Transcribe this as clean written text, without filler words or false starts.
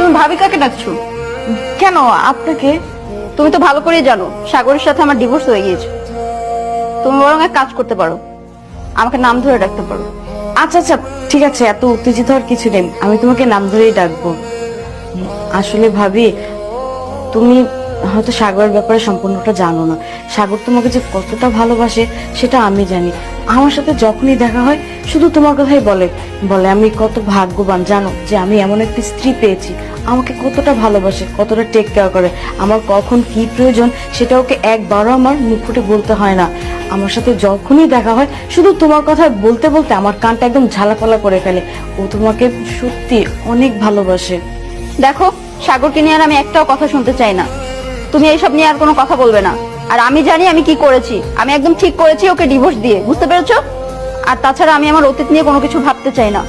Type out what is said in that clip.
তুমি ভাবি কাকে ডাকছো? কেন আপনাকে? তুমি তো ভালো করেই জানো সাগরের সাথে আমার ডিভোর্স হয়ে গিয়েছে। তুমি বরং এক কাজ করতে পারো, আমাকে নাম ধরে ডাকতে পারো। আচ্ছা আচ্ছা, ঠিক আছে, এত উত্তেজিত হওয়ার কিছু নেই, আমি তোমাকে নাম ধরেই ডাকবো। আসলে ভাবি, তুমি হয়তো সাগরের ব্যাপারে সম্পূর্ণটা জানো না। সাগর তোমাকে যে কতটা ভালোবাসে সেটা আমি জানি। আমার সাথে যখনই দেখা হয় শুধু তোমার কথাই বলে বলে আমি কত ভাগ্যবান জানো যে আমি এমন একটি স্ত্রী পেয়েছি। আমাকে কতটা ভালোবাসে, কতটা টেক কেয়ার করে, আমার কখন কি প্রয়োজন সেটা ওকে একবারও আমার মুখ ফুটে বলতে হয় না। আমার সাথে যখনই দেখা হয় শুধু তোমার কথা বলতে বলতে আমার কানটা একদম ঝালাপালা করে ফেলে। ও তোমাকে সত্যি অনেক ভালোবাসে। দেখো, সাগরকে নিয়ে আর আমি একটাও কথা শুনতে চাই না। তুমি এইসব নিয়ে আর কোনো কথা বলবে না। আর আমি জানি আমি কি করেছি, আমি একদম ঠিক করেছি ওকে ডিভোর্স দিয়ে, বুঝতে পেরেছো? আর তাছাড়া আমি আমার অতীত নিয়ে কোনো কিছু ভাবতে চাই না।